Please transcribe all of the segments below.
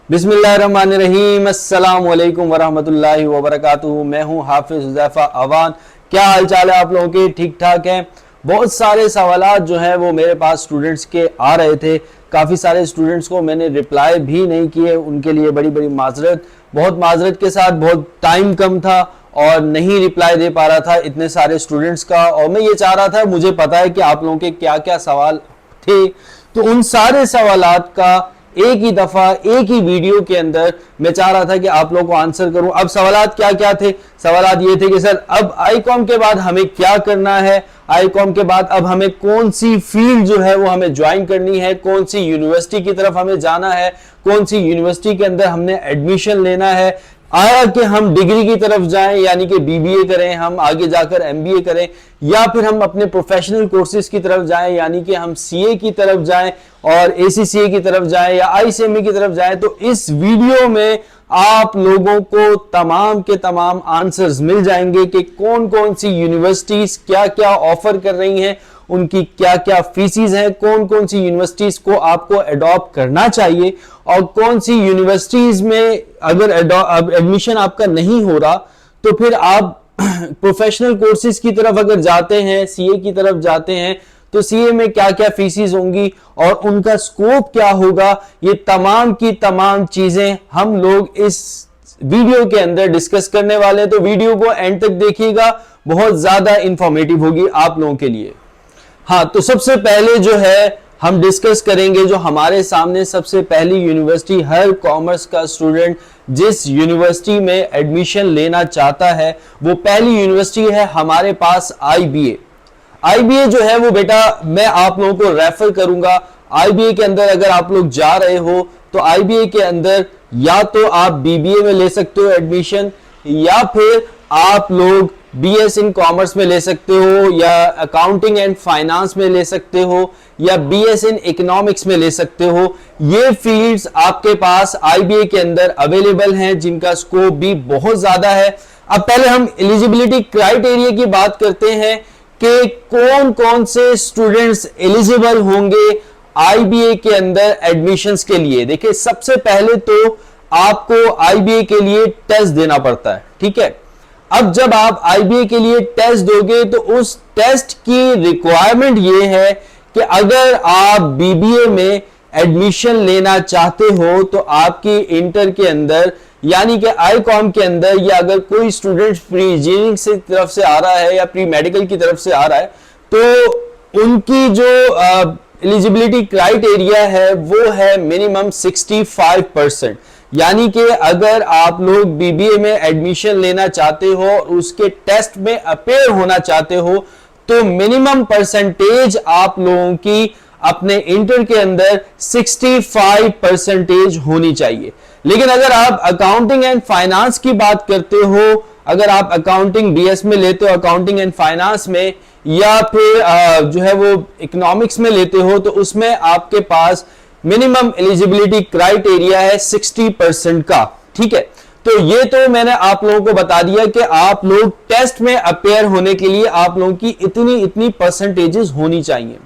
बिस्मिल्लाहिर्रहमानिर्रहीम, अस्सलाम वालेकुम वरहमतुल्लाहि वबरकातुहू। मैं हूं हाफिज हुज़ैफा अवान। क्या हाल चाल है आप लोगों के? ठीक ठाक हैं। बहुत सारे सवालात जो हैं वो मेरे पास स्टूडेंट्स के आ रहे थे। काफ़ी सारे स्टूडेंट्स को मैंने रिप्लाई भी नहीं किए, उनके लिए बड़ी बड़ी माजरत, बहुत माजरत के साथ। बहुत टाइम कम था और नहीं रिप्लाई दे पा रहा था इतने सारे स्टूडेंट्स का। और मैं ये चाह रहा था, मुझे पता है कि आप लोगों के क्या क्या सवाल थे, तो उन सारे सवालात का एक ही दफा एक ही वीडियो के अंदर मैं चाह रहा था कि आप लोगों को आंसर करूं। अब सवालात क्या क्या थे? सवालात ये थे कि सर अब आईकॉम के बाद हमें क्या करना है, आईकॉम के बाद अब हमें कौन सी फील्ड जो है वो हमें ज्वाइन करनी है, कौन सी यूनिवर्सिटी की तरफ हमें जाना है, कौन सी यूनिवर्सिटी के अंदर हमने एडमिशन लेना है, आया कि हम डिग्री की तरफ जाएं यानी कि बीबीए करें, हम आगे जाकर एमबीए करें, या फिर हम अपने प्रोफेशनल कोर्सेज की तरफ जाएं यानी कि हम सीए की तरफ जाएं और एसीसीए की तरफ जाएं या आईसीएमई की तरफ जाएं। तो इस वीडियो में आप लोगों को तमाम के तमाम आंसर्स मिल जाएंगे कि कौन कौन सी यूनिवर्सिटीज क्या क्या ऑफर कर रही हैं, उनकी क्या क्या फीसिस हैं, कौन कौन सी यूनिवर्सिटीज को आपको अडॉप्ट करना चाहिए और कौन सी यूनिवर्सिटीज में अगर एडमिशन आपका नहीं हो रहा तो फिर आप प्रोफेशनल कोर्सेज की तरफ अगर जाते हैं, सीए की तरफ जाते हैं, तो सीए में क्या क्या फीसिस होंगी और उनका स्कोप क्या होगा। ये तमाम की तमाम चीजें हम लोग इस वीडियो के अंदर डिस्कस करने वाले हैं। तो वीडियो को एंड तक देखिएगा, बहुत ज्यादा इंफॉर्मेटिव होगी आप लोगों के लिए। हाँ, तो सबसे पहले जो है हम डिस्कस करेंगे जो हमारे सामने सबसे पहली यूनिवर्सिटी, हर कॉमर्स का स्टूडेंट जिस यूनिवर्सिटी में एडमिशन लेना चाहता है वो पहली यूनिवर्सिटी है हमारे पास आईबीए। आईबीए जो है वो बेटा मैं आप लोगों को रेफर करूंगा। आईबीए के अंदर अगर आप लोग जा रहे हो तो आईबीए के अंदर या तो आप बीबीए में ले सकते हो एडमिशन, या फिर आप लोग बीएस इन कॉमर्स में ले सकते हो, या अकाउंटिंग एंड फाइनेंस में ले सकते हो, या बीएस इन इकोनॉमिक्स में ले सकते हो। ये फील्ड्स आपके पास आईबीए के अंदर अवेलेबल हैं जिनका स्कोप भी बहुत ज्यादा है। अब पहले हम एलिजिबिलिटी क्राइटेरिया की बात करते हैं कि कौन कौन से स्टूडेंट्स एलिजिबल होंगे आईबीए के अंदर एडमिशंस के लिए। देखिए, सबसे पहले तो आपको आईबीए के लिए टेस्ट देना पड़ता है, ठीक है। अब जब आप आईबीए के लिए टेस्ट दोगे तो उस टेस्ट की रिक्वायरमेंट ये है कि अगर आप बीबीए में एडमिशन लेना चाहते हो तो आपकी इंटर के अंदर यानी कि आईकॉम के अंदर, या अगर कोई स्टूडेंट प्री इंजीनियरिंग से तरफ से आ रहा है या प्री मेडिकल की तरफ से आ रहा है तो उनकी जो एलिजिबिलिटी क्राइटेरिया है वो है मिनिमम 65%। यानी कि अगर आप लोग बीबीए में एडमिशन लेना चाहते हो और उसके टेस्ट में अपेयर होना चाहते हो तो मिनिमम परसेंटेज आप लोगों की अपने इंटर के अंदर 65% होनी चाहिए। लेकिन अगर आप अकाउंटिंग एंड फाइनेंस की बात करते हो, अगर आप अकाउंटिंग बीएस में लेते हो अकाउंटिंग एंड फाइनेंस में, या फिर जो है वो इकोनॉमिक्स में लेते हो, तो उसमें आपके पास मिनिमम एलिजिबिलिटी क्राइटेरिया है 60% का, ठीक है। तो ये तो मैंने आप लोगों को बता दिया कि आप लोग टेस्ट में अपेयर होने के लिए आप लोगों की इतनी इतनी परसेंटेजेस होनी चाहिए।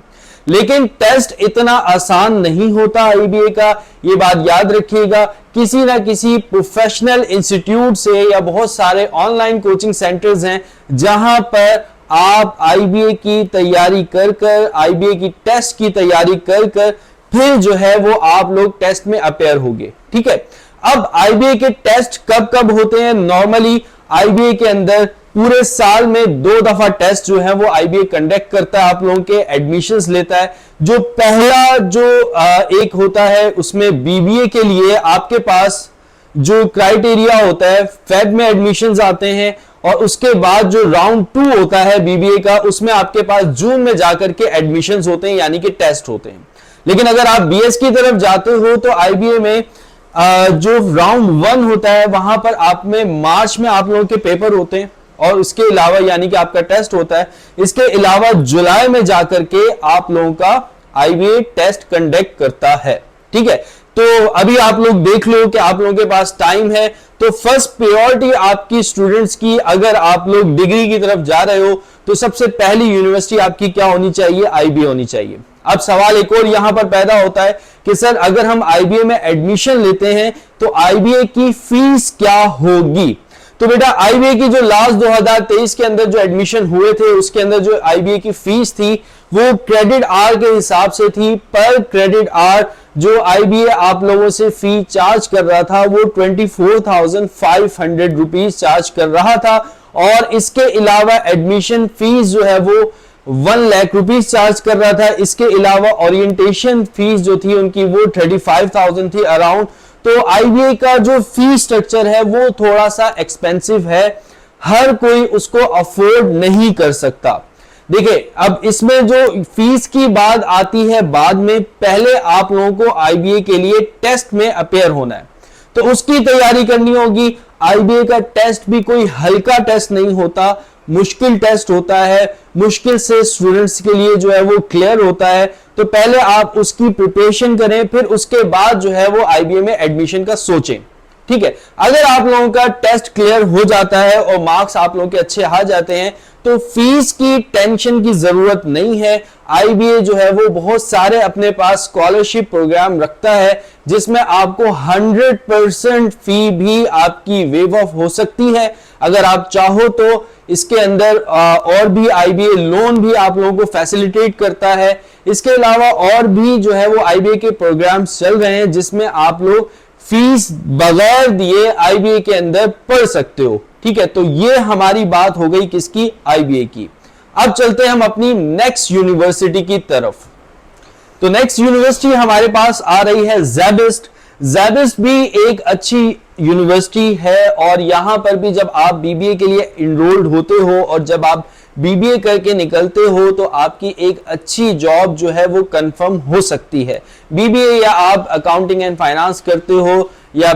लेकिन टेस्ट इतना आसान नहीं होता आईबीए का, ये बात याद रखिएगा। किसी ना किसी प्रोफेशनल इंस्टीट्यूट से या बहुत सारे ऑनलाइन कोचिंग सेंटर्स हैं जहां पर आप आईबीए की तैयारी कर कर, आईबीए की टेस्ट की तैयारी कर कर फिर जो है वो आप लोग टेस्ट में अपेयर होंगे, ठीक है। अब आईबीए के टेस्ट कब कब होते हैं? नॉर्मली आईबीए के अंदर पूरे साल में 2 दफा टेस्ट जो है वो आईबीए कंडक्ट करता है, आप लोगों के एडमिशंस लेता है। जो पहला जो एक होता है उसमें बीबीए के लिए आपके पास जो क्राइटेरिया होता है, फेब में एडमिशंस आते हैं, और उसके बाद जो राउंड 2 होता है बीबीए का उसमें आपके पास जून में जाकर के एडमिशंस होते हैं यानी कि टेस्ट होते हैं। लेकिन अगर आप बीएस की तरफ जाते हो तो आईबीए में जो राउंड 1 होता है वहां पर आप में मार्च में आप लोगों के पेपर होते हैं, और इसके अलावा यानी कि आपका टेस्ट होता है। इसके अलावा जुलाई में जाकर के आप लोगों का आईबीए टेस्ट कंडक्ट करता है, ठीक है। तो अभी आप लोग देख लो कि आप लोगों के पास टाइम है। तो फर्स्ट प्रायोरिटी आपकी स्टूडेंट्स की, अगर आप लोग डिग्री की तरफ जा रहे हो तो सबसे पहली यूनिवर्सिटी आपकी क्या होनी चाहिए? आईबीए होनी चाहिए। अब सवाल एक और यहां पर पैदा होता है कि सर अगर हम आईबीए में एडमिशन लेते हैं तो आईबीए की फीस क्या होगी? तो बेटा आईबीए की जो लास्ट 2023 के अंदर जो एडमिशन हुए थे उसके अंदर जो आईबीए की फीस थी वो क्रेडिट आवर के हिसाब से थी। पर क्रेडिट आवर जो आईबीए आप लोगों से फी चार्ज कर रहा था वो 24,500 रुपीज चार्ज कर रहा था। और इसके अलावा एडमिशन फीस जो है वो 1 लाख रुपीज चार्ज कर रहा था। इसके अलावा ओरिएंटेशन फीस जो थी उनकी वो 35,000 थी अराउंड। तो आईबीए का जो फी स्ट्रक्चर है वो थोड़ा सा एक्सपेंसिव है, हर कोई उसको अफोर्ड नहीं कर सकता। देखिए अब इसमें जो फीस की बात आती है बाद में, पहले आप लोगों को आईबीए के लिए टेस्ट में अपेयर होना है तो उसकी तैयारी करनी होगी। आईबीए का टेस्ट भी कोई हल्का टेस्ट नहीं होता, मुश्किल टेस्ट होता है, मुश्किल से स्टूडेंट्स के लिए जो है वो क्लियर होता है। तो पहले आप उसकी प्रिपरेशन करें, फिर उसके बाद जो है वो आईबीए में एडमिशन का सोचें। ठीक है, अगर आप लोगों का टेस्ट क्लियर हो जाता है और मार्क्स आप लोगों के अच्छे आ जाते हैं तो फीस की टेंशन की जरूरत नहीं है। आईबीए जो है वो बहुत सारे अपने पास स्कॉलरशिप प्रोग्राम रखता है जिसमें आपको 100% फी भी आपकी वेव ऑफ हो सकती है। अगर आप चाहो तो इसके अंदर और भी आईबीए लोन भी आप लोगों को फैसिलिटेट करता है। इसके अलावा और भी जो है वो आईबीए के प्रोग्राम चल रहे हैं जिसमें आप लोग फीस बगैर दिए आईबीए के अंदर पढ़ सकते हो। ठीक है, तो ये हमारी बात हो गई किसकी? आईबीए की। अब चलते हैं हम अपनी नेक्स्ट यूनिवर्सिटी की तरफ। तो नेक्स्ट यूनिवर्सिटी हमारे पास आ रही है ज़ेबिस्ट। ज़ेबिस्ट भी एक अच्छी यूनिवर्सिटी है और यहां पर भी जब आप बीबीए के लिए इनरोल्ड होते हो और जब आप बीबीए करके निकलते हो तो आपकी एक अच्छी जॉब जो है वो कंफर्म हो सकती है। बीबीए या आप अकाउंटिंग एंड फाइनेंस करते हो या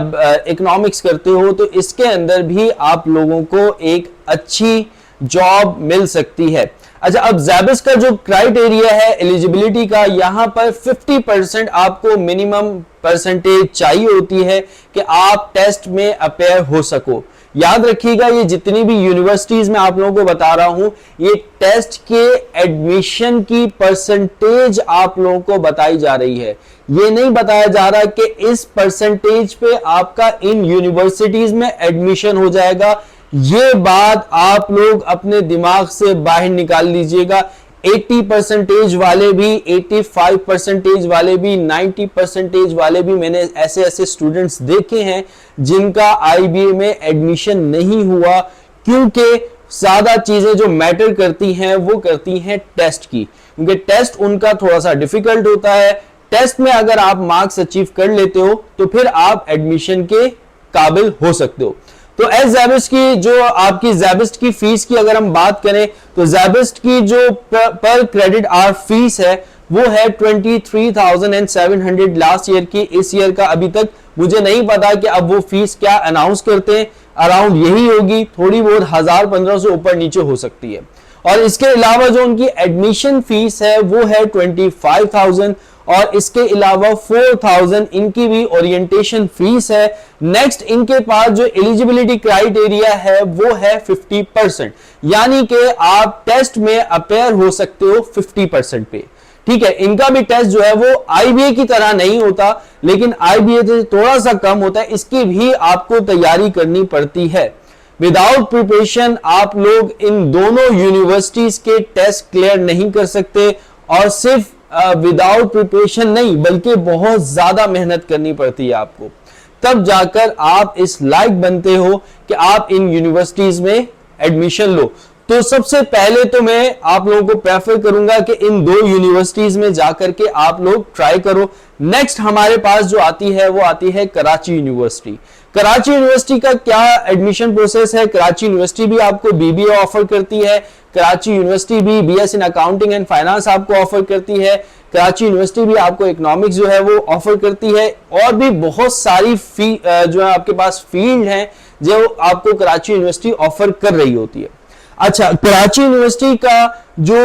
इकोनॉमिक्स करते हो तो इसके अंदर भी आप लोगों को एक अच्छी जॉब मिल सकती है। अच्छा, अब ज़ेबिस्ट का जो क्राइटेरिया है एलिजिबिलिटी का, यहां पर 50% आपको मिनिमम परसेंटेज चाहिए होती है कि आप टेस्ट में अपेयर हो सको। याद रखिएगा ये जितनी भी यूनिवर्सिटीज में आप लोगों को बता रहा हूं ये टेस्ट के एडमिशन की परसेंटेज आप लोगों को बताई जा रही है। ये नहीं बताया जा रहा कि इस परसेंटेज पे आपका इन यूनिवर्सिटीज में एडमिशन हो जाएगा। ये बात आप लोग अपने दिमाग से बाहर निकाल लीजिएगा। 80% वाले भी, 85% वाले भी, 90% वाले भी मैंने ऐसे ऐसे स्टूडेंट्स देखे हैं जिनका आईबीए में एडमिशन नहीं हुआ, क्योंकि ज्यादा चीजें जो मैटर करती हैं वो करती हैं टेस्ट की, क्योंकि टेस्ट उनका थोड़ा सा डिफिकल्ट होता है। टेस्ट में अगर आप मार्क्स अचीव कर लेते हो तो फिर आप एडमिशन के काबिल हो सकते हो। तो एस ज़ेबिस्ट की जो आपकी ज़ेबिस्ट की फीस की अगर हम बात करें तो ज़ेबिस्ट की जो पर क्रेडिट आवर फीस है वो है 23,700 लास्ट ईयर की। इस ईयर का अभी तक मुझे नहीं पता कि अब वो फीस क्या अनाउंस करते हैं, अराउंड यही होगी, थोड़ी बहुत 1,000-1,500 ऊपर नीचे हो सकती है। और इसके अलावा जो उनकी एडमिशन फीस है वो है 25,000 और इसके अलावा 4,000 इनकी भी ओरिएंटेशन फीस है। नेक्स्ट इनके पास जो एलिजिबिलिटी क्राइटेरिया है वो है 50%, यानी कि आप टेस्ट में अपेयर हो सकते हो 50% पे। ठीक है, इनका भी टेस्ट जो है वो आईबीए की तरह नहीं होता, लेकिन आईबीए से थोड़ा सा कम होता है, इसकी भी आपको तैयारी करनी पड़ती है। विदाउट प्रिपरेशन आप लोग इन दोनों यूनिवर्सिटीज के टेस्ट क्लियर नहीं कर सकते, और सिर्फ विदाउट प्रिपरेशन नहीं बल्कि बहुत ज्यादा मेहनत करनी पड़ती है आपको, तब जाकर आप इस लायक बनते हो कि आप इन यूनिवर्सिटीज में एडमिशन लो। तो सबसे पहले तो मैं आप लोगों को प्रेफर करूंगा कि इन दो यूनिवर्सिटीज में जाकर के आप लोग ट्राई करो। नेक्स्ट हमारे पास जो आती है वो आती है कराची यूनिवर्सिटी। कराची यूनिवर्सिटी का क्या एडमिशन प्रोसेस है? कराची यूनिवर्सिटी भी आपको बीबीए ऑफर करती है, कराची यूनिवर्सिटी भी BS in accounting and finance आपको ऑफर करती है, कराची यूनिवर्सिटी भी आपको इकोनॉमिक्स जो है वो ऑफर करती है, और भी बहुत सारी जो है आपके पास फील्ड हैं जो आपको कराची यूनिवर्सिटी ऑफर कर रही होती है। अच्छा, कराची यूनिवर्सिटी का जो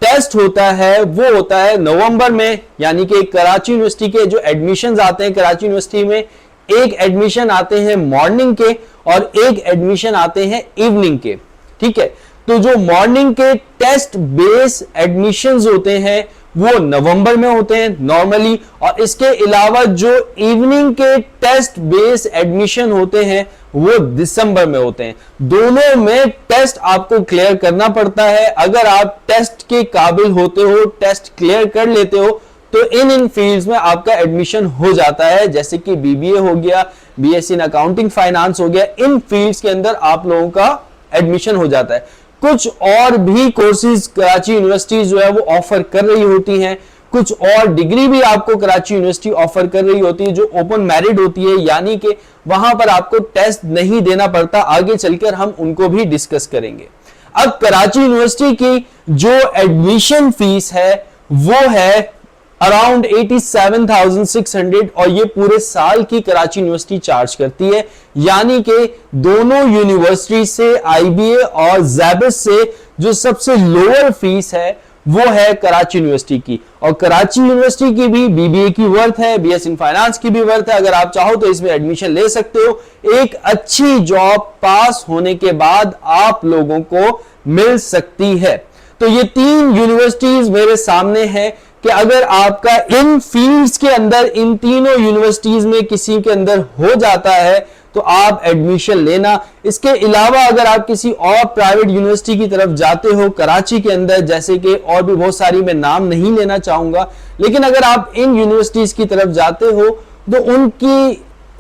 टेस्ट होता है वो होता है नवंबर में, यानी कि कराची यूनिवर्सिटी के जो एडमिशंस आते हैं कराची यूनिवर्सिटी में, एक एडमिशन आते हैं मॉर्निंग के और एक एडमिशन आते हैं इवनिंग के। ठीक है, तो जो मॉर्निंग के टेस्ट बेस एडमिशंस होते हैं वो नवंबर में होते हैं नॉर्मली, और इसके अलावा जो इवनिंग के टेस्ट बेस एडमिशन होते हैं वो दिसंबर में होते हैं। दोनों में टेस्ट आपको क्लियर करना पड़ता है। अगर आप टेस्ट के काबिल होते हो, टेस्ट क्लियर कर लेते हो, तो इन फील्ड्स में आपका एडमिशन हो जाता है, जैसे कि बीबीए हो गया, बीएससी इन अकाउंटिंग फाइनेंस हो गया, इन फील्ड्स के अंदर आप लोगों का एडमिशन हो जाता है। कुछ और भी कोर्सेज कराची यूनिवर्सिटी जो है वो ऑफर कर रही होती हैं, कुछ और डिग्री भी आपको कराची यूनिवर्सिटी ऑफर कर रही होती है जो ओपन मेरिट होती है, यानी कि वहां पर आपको टेस्ट नहीं देना पड़ता। आगे चलकर हम उनको भी डिस्कस करेंगे। अब कराची यूनिवर्सिटी की जो एडमिशन फीस है वो है अराउंड 87,600 और ये पूरे साल की कराची यूनिवर्सिटी चार्ज करती है, यानी कि दोनों यूनिवर्सिटी से आईबीए और ज़ैबिस से जो सबसे लोअर फीस है वो है कराची यूनिवर्सिटी की। और कराची यूनिवर्सिटी की भी बीबीए की वर्थ है, बीएस इन फाइनेंस की भी वर्थ है। अगर आप चाहो तो इसमें एडमिशन ले सकते हो। एक अच्छी जॉब पास होने के बाद आप लोगों को मिल सकती है। तो ये तीन यूनिवर्सिटीज मेरे सामने है कि अगर आपका इन फील्ड्स के अंदर, इन तीनों यूनिवर्सिटीज में किसी के अंदर हो जाता है तो आप एडमिशन लेना। इसके अलावा अगर आप किसी और प्राइवेट यूनिवर्सिटी की तरफ जाते हो कराची के अंदर, जैसे कि और भी बहुत सारी, मैं नाम नहीं लेना चाहूंगा, लेकिन अगर आप इन यूनिवर्सिटीज की तरफ जाते हो तो उनकी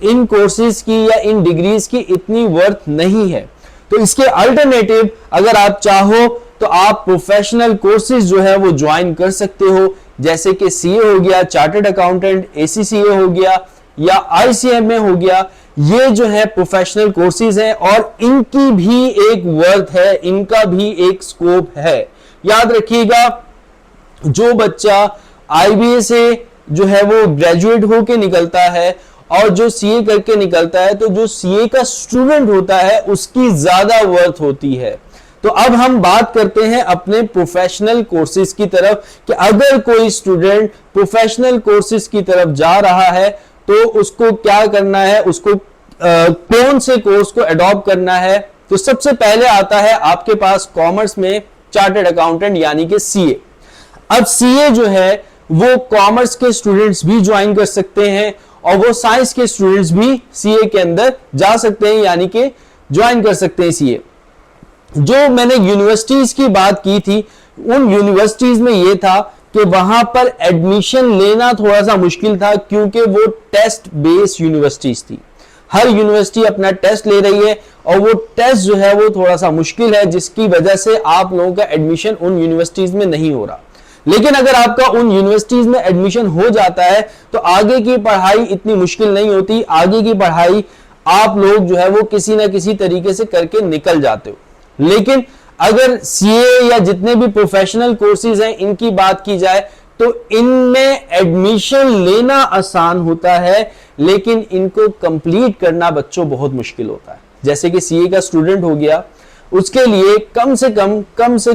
इन कोर्सेज की या इन डिग्रीज की इतनी वर्थ नहीं है। तो इसके अल्टरनेटिव अगर आप चाहो तो आप प्रोफेशनल कोर्सेज जो है वो ज्वाइन कर सकते हो, जैसे कि सीए हो गया, चार्टर्ड अकाउंटेंट, एसीसीए हो गया या आईसीएमए हो गया। ये जो है प्रोफेशनल कोर्सेज हैं और इनकी भी एक वर्थ है, इनका भी एक स्कोप है। याद रखिएगा, जो बच्चा आईबीए से जो है वो ग्रेजुएट होके निकलता है और जो सीए करके निकलता है, तो जो सीए का स्टूडेंट होता है उसकी ज्यादा वर्थ होती है। तो अब हम बात करते हैं अपने प्रोफेशनल कोर्सेज की तरफ कि अगर कोई स्टूडेंट प्रोफेशनल कोर्सेज की तरफ जा रहा है तो उसको क्या करना है, उसको कौन से कोर्स को अडॉप्ट करना है। तो सबसे पहले आता है आपके पास कॉमर्स में चार्टर्ड अकाउंटेंट यानी कि सीए। अब सीए जो है वो कॉमर्स के स्टूडेंट्स भी ज्वाइन कर सकते हैं और वो साइंस के स्टूडेंट्स भी सीए के अंदर जा सकते हैं, यानी कि ज्वाइन कर सकते हैं सीए। जो मैंने यूनिवर्सिटीज की बात की थी, उन यूनिवर्सिटीज में यह था कि वहां पर एडमिशन लेना थोड़ा सा मुश्किल था, क्योंकि वो टेस्ट बेस्ड यूनिवर्सिटीज थी। हर यूनिवर्सिटी अपना टेस्ट ले रही है और वो टेस्ट जो है वो थोड़ा सा मुश्किल है, जिसकी वजह से आप लोगों का एडमिशन उन यूनिवर्सिटीज में नहीं हो रहा। लेकिन अगर आपका उन यूनिवर्सिटीज में एडमिशन हो जाता है तो आगे की पढ़ाई इतनी मुश्किल नहीं होती। आगे की पढ़ाई आप लोग जो है वो किसी ना किसी तरीके से करके निकल जाते हो। लेकिन अगर सीए या जितने भी प्रोफेशनल कोर्सेज हैं इनकी बात की जाए तो इनमें एडमिशन लेना आसान होता है, लेकिन इनको कंप्लीट करना बच्चों बहुत मुश्किल होता है। जैसे कि सीए का स्टूडेंट हो गया, उसके लिए कम से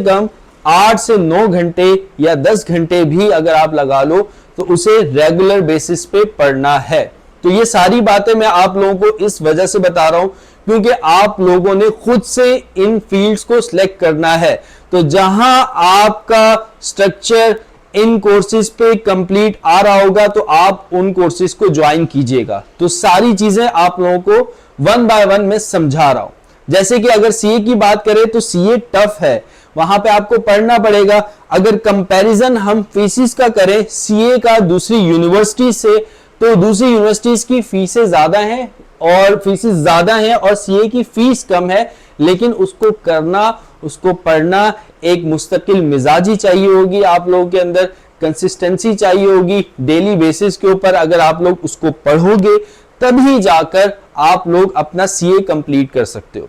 कम 8 से 9 घंटे या 10 घंटे भी अगर आप लगा लो तो उसे रेगुलर बेसिस पे पढ़ना है। तो ये सारी बातें मैं आप लोगों को इस वजह से बता रहा हूं क्योंकि आप लोगों ने खुद से इन फील्ड्स को सिलेक्ट करना है। तो जहां आपका स्ट्रक्चर इन कोर्सेज पे कंप्लीट आ रहा होगा तो आप उन कोर्सेज को ज्वाइन कीजिएगा। तो सारी चीजें आप लोगों को वन बाय वन में समझा रहा हूं। जैसे कि अगर सीए की बात करें तो सीए टफ है, वहां पे आपको पढ़ना पड़ेगा। अगर कंपैरिजन हम फीसिस का करें सीए का दूसरी यूनिवर्सिटी से, तो दूसरी यूनिवर्सिटीज की फीसें ज्यादा हैं और फीसें ज्यादा हैं और सीए की फीस कम है, लेकिन उसको करना, उसको पढ़ना एक मुस्तकिल मिजाजी चाहिए होगी, आप लोगों के अंदर कंसिस्टेंसी चाहिए होगी। डेली बेसिस के ऊपर अगर आप लोग उसको पढ़ोगे तभी जाकर आप लोग अपना सीए कंप्लीट कर सकते हो।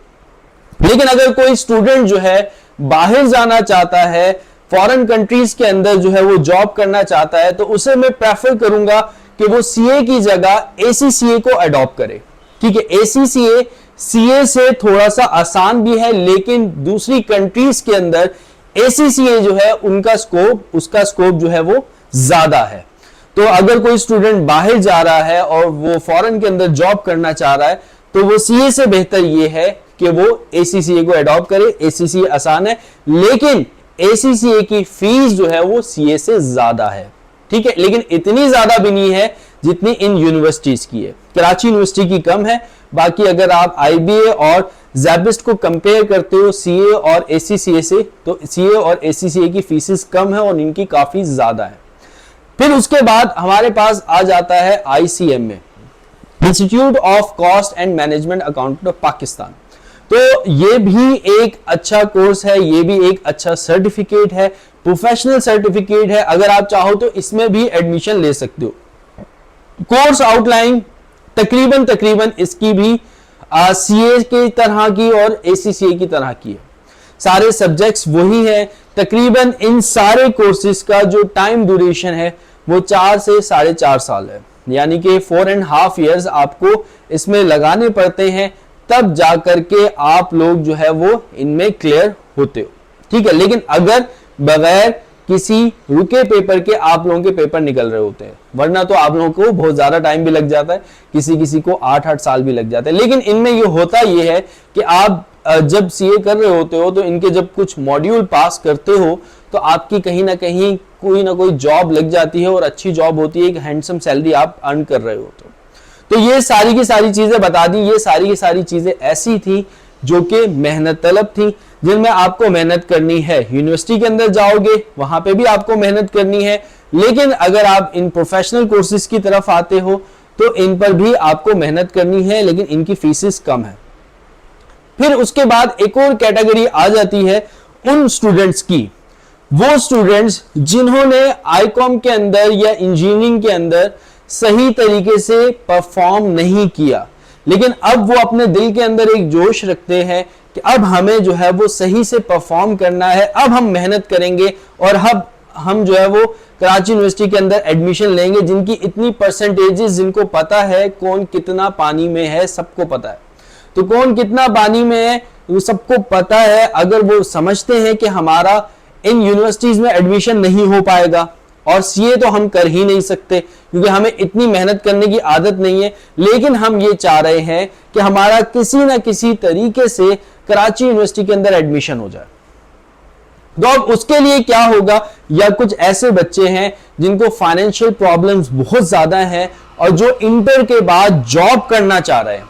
लेकिन अगर कोई स्टूडेंट जो है बाहर जाना चाहता है, फॉरेन कंट्रीज के अंदर जो है वो जॉब करना चाहता है, तो उसे मैं प्रेफर करूंगा कि वो सीए की जगह एसीसीए को अडॉप्ट करे। ठीक है, एसीसीए सीए से थोड़ा सा आसान भी है, लेकिन दूसरी कंट्रीज के अंदर ACCA जो है उसका स्कोप जो है वो ज्यादा है। तो अगर कोई स्टूडेंट बाहर जा रहा है और वो फॉरेन के अंदर जॉब करना चाह रहा है तो वो CA से बेहतर ये है कि वो ACCA को अडॉप्ट करे। ACCA आसान है, लेकिन ACCA की फीस जो है वो CA से ज्यादा है, ठीक है, लेकिन इतनी ज्यादा भी नहीं है जितनी इन यूनिवर्सिटीज की है। कराची यूनिवर्सिटी की कम है, बाकी अगर आप IBA और ज़ैबिस्ट को कंपेयर करते हो CA और ACCA से, तो CA और ACCA की फीसेस कम है और इनकी काफी ज्यादा है। फिर उसके बाद हमारे पास आ जाता है ICMA, institute of cost and management accountant of Pakistan. तो ये भी एक अच्छा कोर्स है, ये भी एक अच्छा सर्टिफिकेट है, प्रोफेशनल सर्टिफिकेट है। अगर आप चाहो तो इसमें भी एडमिशन ले सकते हो। कोर्स आउटलाइन तकरीबन इसकी भी CA की तरह की और ACCA की तरह की है। सारे सब्जेक्ट्स वही है। तकरीबन इन सारे कोर्सेज का जो टाइम ड्यूरेशन है वो 4 से 4.5 साल है, यानी कि 4.5 years आपको इसमें लगाने पड़ते हैं, तब जाकर के आप लोग जो है वो इनमें क्लियर होते हो, ठीक है। लेकिन अगर बगैर किसी रुके पेपर के आप लोगों के पेपर निकल रहे होते हैं, वरना तो आप लोगों को बहुत ज्यादा टाइम भी लग जाता है, किसी को 8 साल भी लग जाते हैं। लेकिन इनमें ये होता ये है कि आप जब CA कर रहे होते हो तो इनके जब कुछ मॉड्यूल पास करते हो तो आपकी कहीं ना कहीं कोई ना कोई जॉब लग जाती है और अच्छी जॉब होती है, एक हैंडसम सैलरी आप अर्न कर रहे होते हो। तो ये सारी की सारी चीजें बता दी। ये सारी की सारी चीजें ऐसी थी जो कि मेहनत तलब थी, जिनमें आपको मेहनत करनी है। यूनिवर्सिटी के अंदर जाओगे वहां पे भी आपको मेहनत करनी है, लेकिन अगर आप इन प्रोफेशनल कोर्सेज की तरफ आते हो तो इन पर भी आपको मेहनत करनी है, लेकिन इनकी फीसेस कम है। फिर उसके बाद एक और कैटेगरी आ जाती है उन स्टूडेंट्स की, वो स्टूडेंट्स जिन्होंने आईकॉम के अंदर या इंजीनियरिंग के अंदर सही तरीके से परफॉर्म नहीं किया, लेकिन अब वो अपने दिल के अंदर एक जोश रखते हैं कि अब हमें जो है वो सही से परफॉर्म करना है, अब हम मेहनत करेंगे और अब हम जो है वो कराची यूनिवर्सिटी के अंदर एडमिशन लेंगे, जिनकी इतनी परसेंटेजेस, जिनको पता है कौन कितना पानी में है, सबको पता है। तो कौन कितना पानी में है वो सबको पता है। अगर वो समझते हैं कि हमारा इन यूनिवर्सिटीज में एडमिशन नहीं हो पाएगा और CA तो हम कर ही नहीं सकते क्योंकि हमें इतनी मेहनत करने की आदत नहीं है, लेकिन हम ये चाह रहे हैं कि हमारा किसी ना किसी तरीके से कराची यूनिवर्सिटी के अंदर एडमिशन हो जाए, तो अब उसके लिए क्या होगा। या कुछ ऐसे बच्चे हैं जिनको फाइनेंशियल प्रॉब्लम्स बहुत ज्यादा हैं और जो इंटर के बाद जॉब करना चाह रहे हैं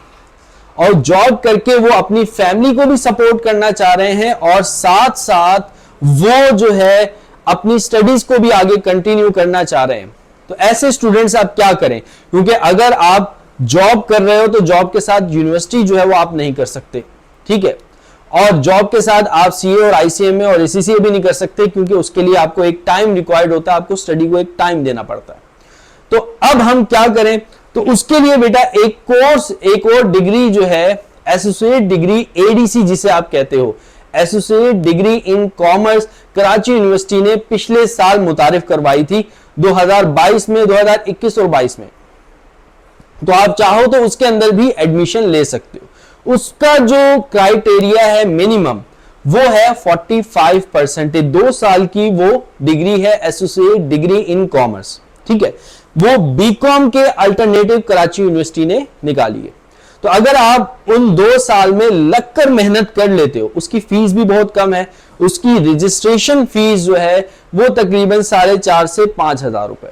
और जॉब करके वो अपनी फैमिली को भी सपोर्ट करना चाह रहे हैं और साथ साथ वो जो है अपनी स्टडीज को भी आगे कंटिन्यू करना चाह रहे हैं। तो ऐसे स्टूडेंट्स आप क्या करें, क्योंकि अगर आप जॉब कर रहे हो तो जॉब के साथ यूनिवर्सिटी जो है वो आप नहीं कर सकते, ठीक है, और जॉब के साथ आप CA और ICMA और ACCA भी नहीं कर सकते क्योंकि उसके लिए आपको एक टाइम रिक्वायर्ड होता है, आपको स्टडी को एक टाइम देना पड़ता है। तो अब हम क्या करें, तो उसके लिए बेटा एक कोर्स, एक और डिग्री जो है एसोसिएट डिग्री ADC जिसे आप कहते हो, associate degree in commerce, Karachi university ने पिछले साल मुतारिफ करवाई थी 2022 में, 2021 और 22 में। तो आप चाहो तो उसके अंदर भी एडमिशन ले सकते हो। उसका जो क्राइटेरिया है मिनिमम वो है 45%, 2 साल की वो डिग्री है, एसोसिएट डिग्री इन कॉमर्स, ठीक है। वो बीकॉम के अल्टरनेटिव कराची यूनिवर्सिटी ने निकाली है। तो अगर आप उन 2 साल में लगकर मेहनत कर लेते हो, उसकी फीस भी बहुत कम है, उसकी रजिस्ट्रेशन फीस जो है वो तकरीबन 4,500 से 5,000 रुपए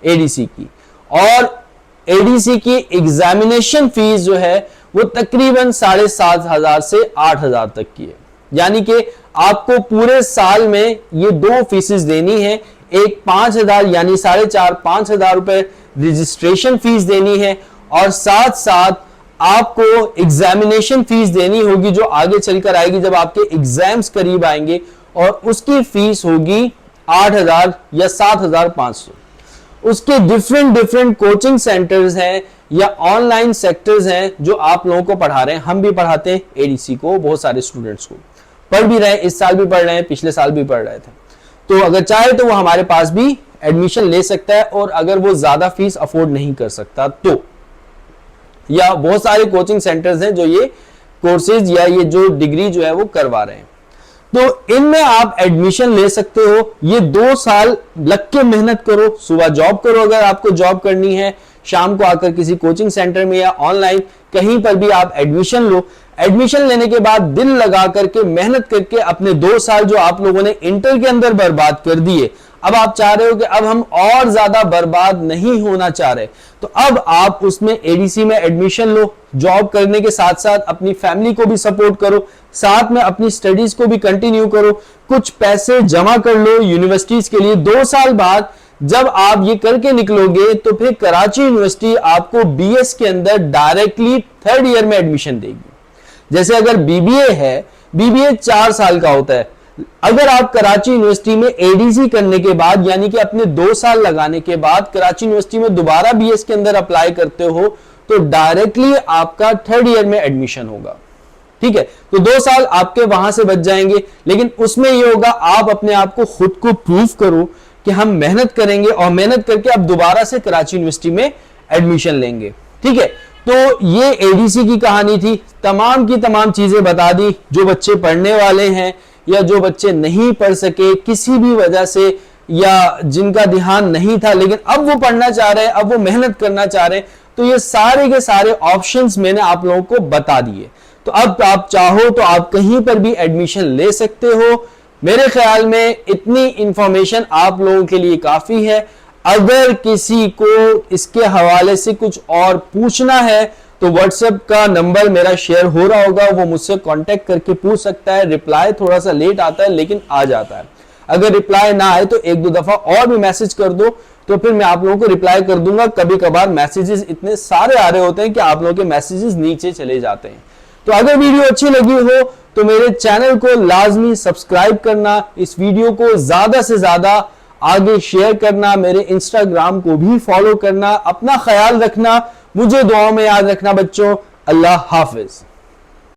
ADC की, और ADC की एग्जामिनेशन फीस जो है वो तकरीबन 7,500 से 8,000 तक की है। यानी कि आपको पूरे साल में ये 2 फीसेस देनी है, एक 5,000 यानी 4,500-5,000 रुपए रजिस्ट्रेशन फीस देनी है, और साथ साथ आपको एग्जामिनेशन फीस देनी होगी जो आगे चलकर आएगी जब आपके एग्जाम्स करीब आएंगे, और उसकी फीस होगी 8,000 या 7,500। उसके डिफरेंट कोचिंग सेंटर्स हैं या ऑनलाइन सेक्टर्स हैं जो आप लोगों को पढ़ा रहे हैं। हम भी पढ़ाते हैं ADC को, बहुत सारे स्टूडेंट्स को पढ़ भी रहे हैं, इस साल भी पढ़ रहे हैं, पिछले साल भी पढ़ रहे थे। तो अगर चाहे तो वो हमारे पास भी एडमिशन ले सकता है, और अगर वो ज्यादा फीस अफोर्ड नहीं कर सकता तो, या बहुत सारे कोचिंग सेंटर्स हैं जो ये कोर्सेज या ये जो डिग्री जो है वो करवा रहे हैं। तो इनमें आप एडमिशन ले सकते हो। ये 2 साल लग के मेहनत करो, सुबह जॉब करो अगर आपको जॉब करनी है, शाम को आकर किसी कोचिंग सेंटर में या ऑनलाइन कहीं पर भी आप एडमिशन लो। एडमिशन लेने के बाद दिल लगा करके मेहनत करके अपने 2 साल जो आप लोगों ने इंटर के अंदर बर्बाद कर दिए, अब आप चाह रहे हो कि अब हम और ज्यादा बर्बाद नहीं होना चाह रहे, तो अब आप उसमें एडीसी में एडमिशन लो। जॉब करने के साथ साथ अपनी फैमिली को भी सपोर्ट करो, साथ में अपनी स्टडीज को भी कंटिन्यू करो, कुछ पैसे जमा कर लो यूनिवर्सिटीज के लिए। 2 साल बाद जब आप ये करके निकलोगे तो फिर कराची यूनिवर्सिटी आपको बीएस के अंदर डायरेक्टली 3rd ईयर में एडमिशन देगी। जैसे अगर बीबीए है, बीबीए 4 साल का होता है, अगर आप कराची यूनिवर्सिटी में एडीसी करने के बाद यानी कि अपने 2 साल लगाने के बाद कराची यूनिवर्सिटी में दोबारा बीएस के अंदर अप्लाई करते हो तो डायरेक्टली आपका 3rd ईयर में एडमिशन होगा। ठीक है, तो 2 साल आपके वहां से बच जाएंगे, लेकिन उसमें यह होगा आप अपने आप को खुद को प्रूव करो कि हम मेहनत करेंगे और मेहनत करके अब दोबारा से कराची यूनिवर्सिटी में एडमिशन लेंगे। ठीक है, तो ये एडीसी की कहानी थी, तमाम की तमाम चीजें बता दी। जो बच्चे पढ़ने वाले हैं या जो बच्चे नहीं पढ़ सके किसी भी वजह से, या जिनका ध्यान नहीं था लेकिन अब वो पढ़ना चाह रहे हैं, अब वो मेहनत करना चाह रहे हैं, तो ये सारे के सारे ऑप्शंस मैंने आप लोगों को बता दिए। तो अब आप चाहो तो आप कहीं पर भी एडमिशन ले सकते हो। मेरे ख्याल में इतनी इंफॉर्मेशन आप लोगों के लिए काफी है। अगर किसी को इसके हवाले से कुछ और पूछना है तो व्हाट्सएप का नंबर मेरा शेयर हो रहा होगा, वो मुझसे कांटेक्ट करके पूछ सकता है। रिप्लाई थोड़ा सा लेट आता है लेकिन आ जाता है। अगर रिप्लाई ना आए तो 1-2 दफा और भी मैसेज कर दो, तो फिर मैं आप लोगों को रिप्लाई कर दूंगा। कभी कभार मैसेजेस इतने सारे आ रहे होते हैं कि आप लोगों के मैसेजेस नीचे चले जाते हैं। तो अगर वीडियो अच्छी लगी हो तो मेरे चैनल को लाजमी सब्सक्राइब करना, इस वीडियो को ज्यादा से ज्यादा आगे शेयर करना, मेरे इंस्टाग्राम को भी फॉलो करना। अपना ख्याल रखना, मुझे दुआओं में याद रखना बच्चों। अल्लाह हाफिज।